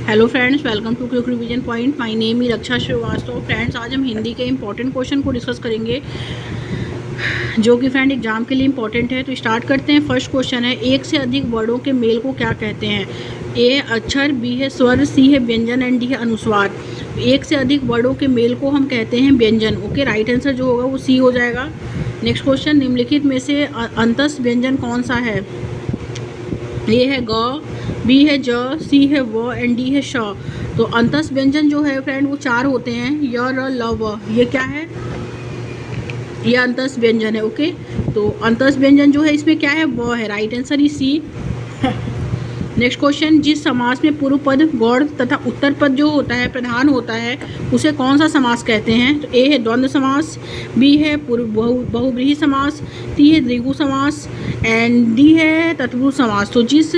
Hello friends, welcome to quick revision point. My name is Raksha Shrivastava. Friends, आज हम हिंदी के important question को discuss करेंगे जो कि फ्रेंड एग्जाम के लिए इंपॉर्टेंट है। तो स्टार्ट करते हैं। फर्स्ट क्वेश्चन है, एक से अधिक वर्डों के मेल को क्या कहते हैं? ए अक्षर, बी है स्वर, सी है व्यंजन एंड डी है अनुस्वार। एक से अधिक वर्डों के मेल को हम कहते हैं व्यंजन। ओके, राइट आंसर जो होगा वो सी हो जाएगा। नेक्स्ट क्वेश्चन, निम्नलिखित में से अंतस व्यंजन कौन सा है? ए है ग, बी है ज, सी है व एंड डी है श। तो अंतस व्यंजन जो है फ्रेंड वो चार होते हैं, य, र, ल, व। ये क्या है? ये अंतस व्यंजन है। ओके, तो अंतस व्यंजन जो है इसमें क्या है? व है। Right answer is C. Next question, जिस समास में पूर्व पद गौड़ तथा उत्तर पद जो होता है प्रधान होता है उसे कौन सा समास कहते हैं? तो ए है द्वंद्व समास, बी है बहुब्रीहि समास, सी है द्विगु समास एंड डी है तत्पुरुष समास। तो जिस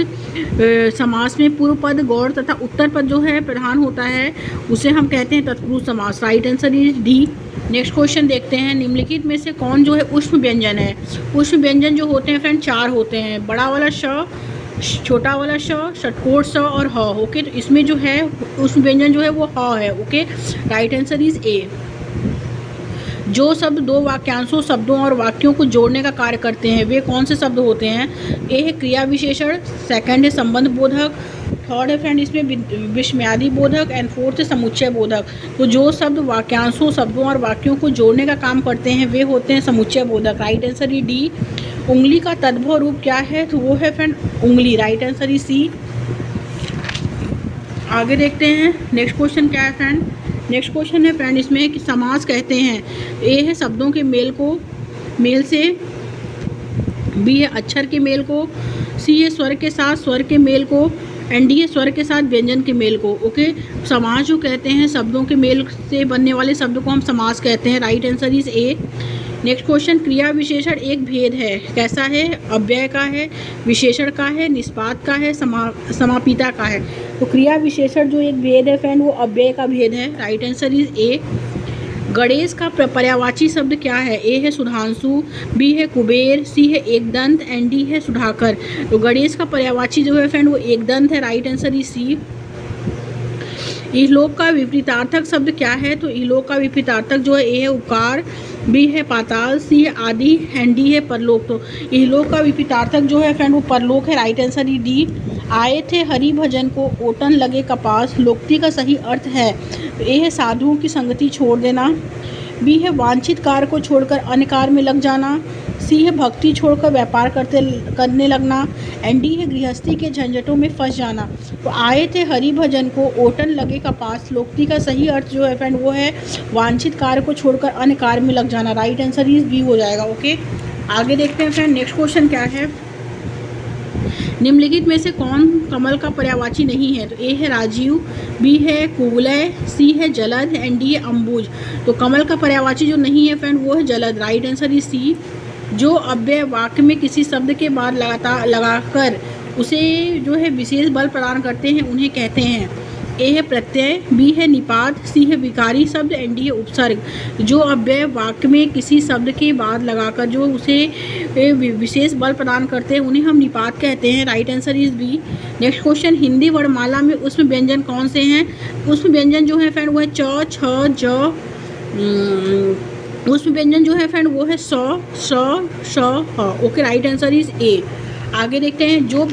समास में पूर्व पद गौड़ तथा उत्तर पद जो है प्रधान होता है उसे हम कहते हैं तत्पुरुष समास। Right answer is D. Next question देखते हैं, निम्नलिखित में से कौन जो है उष्म व्यंजन है? उष्म व्यंजन जो होते हैं फ्रेंड चार होते हैं, बड़ा वाला श, छोटा वाला श, षटकोट स और ह। ओके, तो इसमें जो है उष्म व्यंजन जो है वो ह है। Okay, right answer is a. जो शब्द दो वाक्यांशों, शब्दों और वाक्यों को जोड़ने का कार्य करते हैं वे कौन से शब्द होते हैं? ए है क्रिया विशेषण, सेकंड है संबंध बोधक, थर्ड है फ्रेंड इसमें विस्मयादि बोधक एंड फोर्थ है समुच्चय बोधक। तो जो शब्द वाक्यांशों, शब्दों और वाक्यों को जोड़ने का काम करते हैं वे होते हैं समुच्चय बोधक। Right answer E D. उंगली का तद्भव रूप क्या है? तो वो है फ्रेंड उंगली। राइट आंसर ई सी। आगे देखते हैं नेक्स्ट क्वेश्चन क्या है फ्रेंड। नेक्स्ट क्वेश्चन है फ्रेंड इसमें कि समास कहते हैं। ए है शब्दों के मेल से, बी है अक्षर के मेल को, सी है स्वर के साथ स्वर के मेल को एंड डी है स्वर के साथ व्यंजन के मेल को। ओके, समास जो कहते हैं शब्दों के मेल से बनने वाले शब्द को हम समास कहते हैं। Right answer is a. Next question, क्रिया विशेषण एक भेद है, कैसा है? अव्यय का है, विशेषण का है, निष्पाद का है, समापिता का है। तो क्रिया विशेषण जो एक भेद है फ्रेंड वो अव्यय का भेद है। Right answer is a. Ganesh का पर्यायवाची शब्द क्या है? ए है सुधांशु, बी है कुबेर, सी है एकदंत एंड डी है सुधाकर। तो गणेश का पर्यायवाची जो है फ्रेंड वो एकदंत है। Right answer is C. इहलोक का विपरीतार्थक शब्द क्या है? तो इहलोक का विपरीतार्थक जो है ए है उपकार, बी है पाताल, सी है आदि एंड डी है परलोक। तो इहलोक का विपरीतार्थक जो है फ्रेंड वो परलोक है। Right answer E D. आए थे हरि भजन को ओटन लगे कपास, लोक्ति का सही अर्थ है? तो ए है साधुओं की संगति छोड़ देना, बी है वांछित कार्य को छोड़कर अन्य कार्य में लग जाना, सी है भक्ति छोड़कर व्यापार करने लगना एंड डी है गृहस्थी के झंझटों में फंस जाना। तो आए थे हरि भजन को ओटन लगे कपास, लोक्ति का सही अर्थ जो है फ्रेंड वो है वांछित कार्य को छोड़कर अन्य कार्य में लग जाना। राइट आंसर इज बी हो जाएगा। ओके, आगे देखते हैं फ्रेंड नेक्स्ट क्वेश्चन क्या है। निम्नलिखित में से कौन कमल का पर्यायवाची नहीं है? तो ए है राजीव, बी है कुवलय, सी है जलद एंड डी है अम्बुज। तो कमल का पर्यायवाची जो नहीं है फ्रेंड वो है जलद। Right answer is C. जो अव्यय वाक्य में किसी शब्द के बाद लगाकर उसे जो है विशेष बल प्रदान करते हैं उन्हें कहते हैं। ए है प्रत्यय, बी है निपात, सी है विकारी शब्द एंड डी है उपसर्ग। जो अव्यय वाक्य में किसी शब्द के बाद लगाकर जो उसे विशेष बल प्रदान करते हैं उन्हें हम निपात कहते हैं। Right answer is B. Next question, Hindi वर्णमाला में उष्म व्यंजन कौन से हैं? उष्म व्यंजन जो है फ्रेंड वो है च, छ, ज। उष्म व्यंजन जो है फ्रेंड वो है स, श, ह। Okay, right answer is a. आगे देखते हैं, जो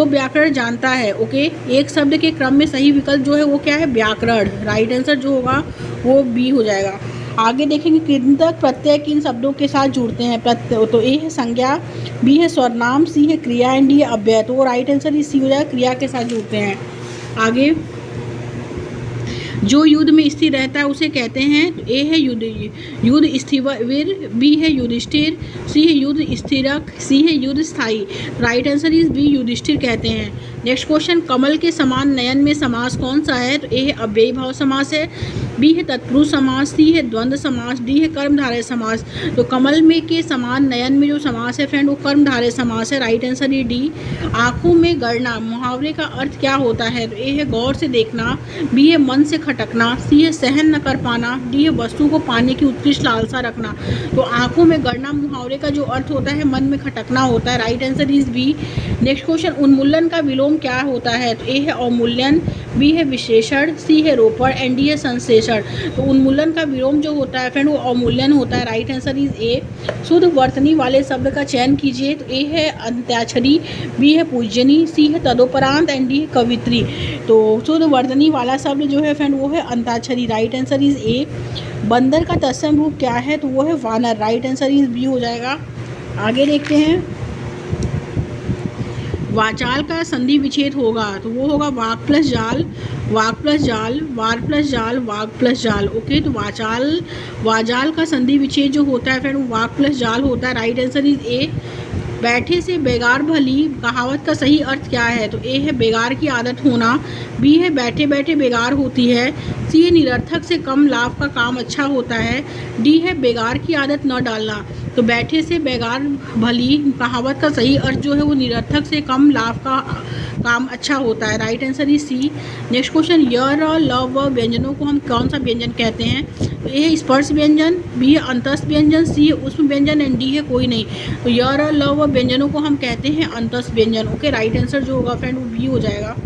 व्याकरण जानता है। ओके, एक शब्द के क्रम में सही विकल्प जो है वो क्या है? व्याकरण। राइट आंसर जो होगा वो बी हो जाएगा। आगे देखेंगे, कृंतक प्रत्यय किन शब्दों के साथ जुड़ते हैं? प्रत्यय तो ए है संज्ञा, बी है स्वरनाम, सी है क्रिया एंड डी है अव्यय। तो वो राइट आंसर इज सी हो जाएगा, क्रिया के साथ जुड़ते हैं। आगे, जो युद्ध में स्थिर रहता है उसे कहते हैं। ए है युद्ध स्थिर, बी है युधिष्ठिर, सी है युद्ध स्थिरक, सी है युद्ध स्थायी। राइट आंसर इज बी, युधिष्ठिर कहते हैं। नेक्स्ट क्वेश्चन, कमल के समान नयन में समास कौन सा है? तो ए है अव्ययी भाव समास है, बी है तत्पुरुष समास, सी है द्वंद्व समास, डी है कर्मधारय समास। तो कमल में के समान नयन में जो समास है फ्रेंड वो कर्मधारय समास है। Right answer E D. आंखों में गड़ना मुहावरे का अर्थ क्या होता है? तो ए है गौर से देखना, बी है मन से खटकना, सी है सहन न कर पाना, डी है वस्तु को पाने की उत्कृष्ट लालसा रखना। तो आंखों में गड़ना मुहावरे का जो अर्थ होता है मन में खटकना होता है। Right answer is B. Next question, उन्मूलन का विलोम क्या होता है? तो ए है अवमूल्यन, बी है विशेषण, सी है रोपण एंड डी है संश्लेषण। तो उन्मूलन का विलोम जो होता है फ्रेंड वो अवमूल्यन होता है। Right answer is a. शुद्ध वर्तनी वाले शब्द का चयन कीजिए। तो ए है अंत्याक्षरी, बी है पूजनी, सी है तदोपरांत एंड डी है कवित्री। तो शुद्ध वर्तनी वाला शब्द जो है फ्रेंड वो है antakshari. Right answer is a. बंदर का तत्सम रूप क्या है? तो वो है वानर। राइट आंसर इज बी हो जाएगा। आगे देखते हैं, वाचाल का संधि विच्छेद होगा तो वो होगा वाक प्लस जाल, वाक प्लस जाल, वार प्लस जाल, वाक प्लस जाल। ओके, तो वाजाल का संधि विच्छेद जो होता है फिर वो वाक प्लस जाल होता है। Right answer is a. बैठे से बेगार भली कहावत का सही अर्थ क्या है? तो ए है बेगार की आदत होना, बी है बैठे बैठे बेगार होती है, सी है निरर्थक से कम लाभ का काम अच्छा होता है, डी है बेगार की आदत न डालना। तो बैठे से बेगार भली कहावत का सही अर्थ जो है वो निरर्थक से कम लाभ का काम अच्छा होता है। Right answer is C. Next question, यर और लव व व्यंजनों को हम कौन सा व्यंजन कहते हैं? तो ए है स्पर्श व्यंजन, बी है अंतस्थ व्यंजन, सी है उष्म व्यंजन एंड डी है कोई नहीं। तो यर और लव व व्यंजनों को हम कहते हैं अंतस्थ व्यंजन। ओके, राइट आंसर जो होगा फ्रेंड वो बी हो जाएगा।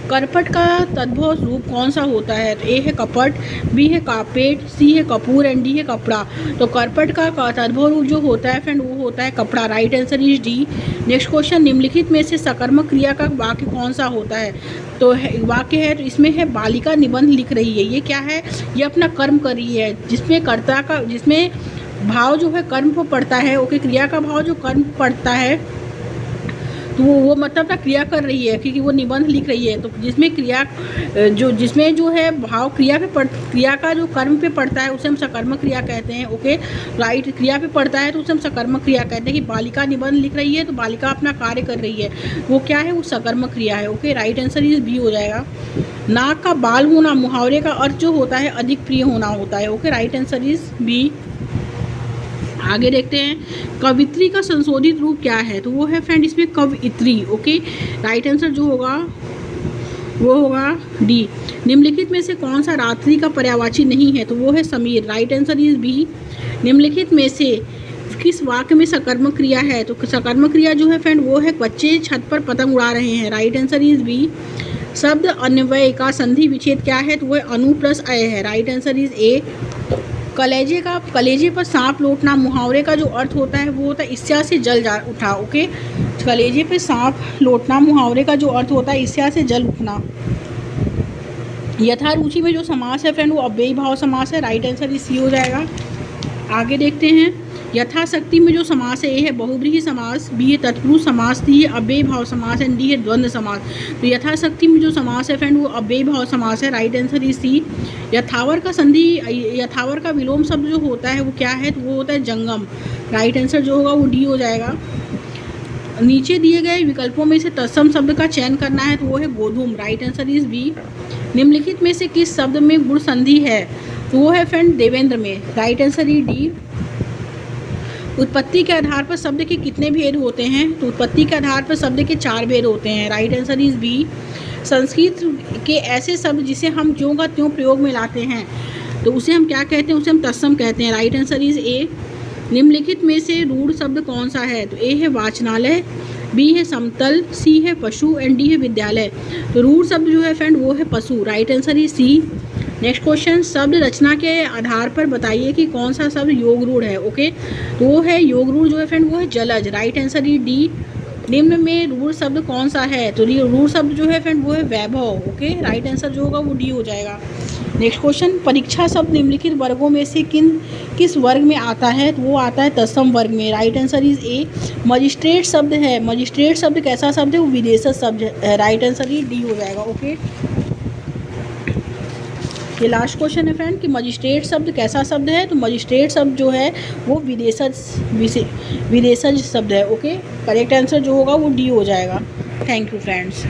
करपट का तद्भव रूप कौन सा होता है? तो ए है कपट, बी है कापेट, सी है कपूर एंड डी है कपड़ा। तो करपट का तद्भव रूप जो होता है फ्रेंड वो होता है कपड़ा। Right answer is D. Next question, निम्नलिखित में से सकर्मक क्रिया का वाक्य कौन सा होता है? तो वाक्य है, तो इसमें है बालिका निबंध लिख रही है। ये क्या है? ये अपना कर्म कर रही है, जिसमें भाव जो है कर्म पर पड़ता है। ओके, क्रिया का भाव जो कर्म पड़ता है तो वो मतलब ना क्रिया कर रही है क्योंकि वो निबंध लिख रही है। तो जिसमें जो है भाव क्रिया का जो कर्म पे पड़ता है उसे हम सकर्मक क्रिया कहते हैं। ओके, राइट, क्रिया पे पड़ता है तो उसे हम सकर्मक क्रिया कहते हैं। कि बालिका निबंध लिख रही है तो बालिका अपना कार्य कर रही है, वो क्या है? वो सकर्मक क्रिया है। Okay, right answer is B हो जाएगा। नाक का बाल होना मुहावरे का अर्थ जो होता है अधिक प्रिय होना होता है। Okay, right answer is B. आगे देखते हैं, कवित्री का संशोधित रूप क्या है? तो वो है फ्रेंड इसमें कवइत्री। ओके, राइट आंसर जो होगा वो होगा डी। निम्नलिखित में से कौन सा रात्रि का पर्यायवाची नहीं है? तो वो है समीर। Right answer is B. निम्नलिखित में से किस वाक्य में सकर्मक क्रिया है? तो सकर्मक क्रिया जो है फ्रेंड वो है बच्चे छत पर पतंग उड़ा रहे हैं। Right answer is B. शब्द अन्वय का संधि विच्छेद क्या है? तो वह अनु प्लस अय है। Right answer is a. कलेजे पर सांप लौटना मुहावरे का जो अर्थ होता है वो होता है ईर्ष्या से जल जा उठा। ओके, कलेजे पे सांप लौटना मुहावरे का जो अर्थ होता है ईर्ष्या से जल उठना। यथारुचि में जो समास है फ्रेंड वो अव्ययी भाव समास है। राइट आंसर इस सी हो जाएगा। आगे देखते हैं, यथाशक्ति में जो समास है ए है बहुब्रीहि समास, बी है तत्पुरुष समास, सी है अव्ययी भाव समास एंड डी है द्वंद्व समास। तो यथाशक्ति में जो समास है फ्रेंड वो अव्ययी भाव समास है। Right answer is C. यथावर का विलोम शब्द जो होता है वो क्या है? तो वो होता है जंगम। राइट आंसर जो होगा वो डी हो जाएगा। नीचे दिए गए विकल्पों में से तत्सम शब्द का चयन करना है तो वो है गोधूम। Right answer is B. निम्नलिखित में से किस शब्द में गुण संधि है? तो वो है फ्रेंड देवेंद्र में। Right answer is D. उत्पत्ति के आधार पर शब्द के कितने भेद होते हैं? तो उत्पत्ति के आधार पर शब्द के 4 भेद होते हैं। Right answer is B. Sanskrit के ऐसे शब्द जिसे हम ज्यों का त्यों प्रयोग में लाते हैं तो उसे हम क्या कहते हैं? उसे हम तत्सम कहते हैं। Right answer is a. निम्नलिखित में से रूढ़ शब्द कौन सा है? तो ए है वाचनालय, बी है समतल, सी है पशु एंड डी है विद्यालय। तो रूढ़ शब्द जो है फ्रेंड वो है पशु। Right answer is C. Next question, शब्द रचना के आधार पर बताइए कि कौन सा शब्द योग रूढ़ है। ओके, तो वो है योग रूढ़ जो है फ्रेंड वो है जलज। Right answer is D. निम्न में रूढ़ शब्द कौन सा है? तो रूढ़ शब्द जो है फ्रेंड वो है वैभव। ओके, राइट आंसर जो होगा वो डी हो जाएगा। नेक्स्ट क्वेश्चन, परीक्षा शब्द निम्नलिखित वर्गों में से किस वर्ग में आता है? तो वो आता है तत्सम वर्ग में। Right answer is a. Magistrate शब्द है, मजिस्ट्रेट शब्द कैसा शब्द है? वो विदेशज शब्द है। राइट आंसर इज डी हो जाएगा। ओके, ये लास्ट क्वेश्चन है फ्रेंड कि मजिस्ट्रेट शब्द कैसा शब्द है? तो मजिस्ट्रेट शब्द जो है वो विदेशज शब्द है। ओके, करेक्ट आंसर जो होगा वो डी हो जाएगा। Thank you friends.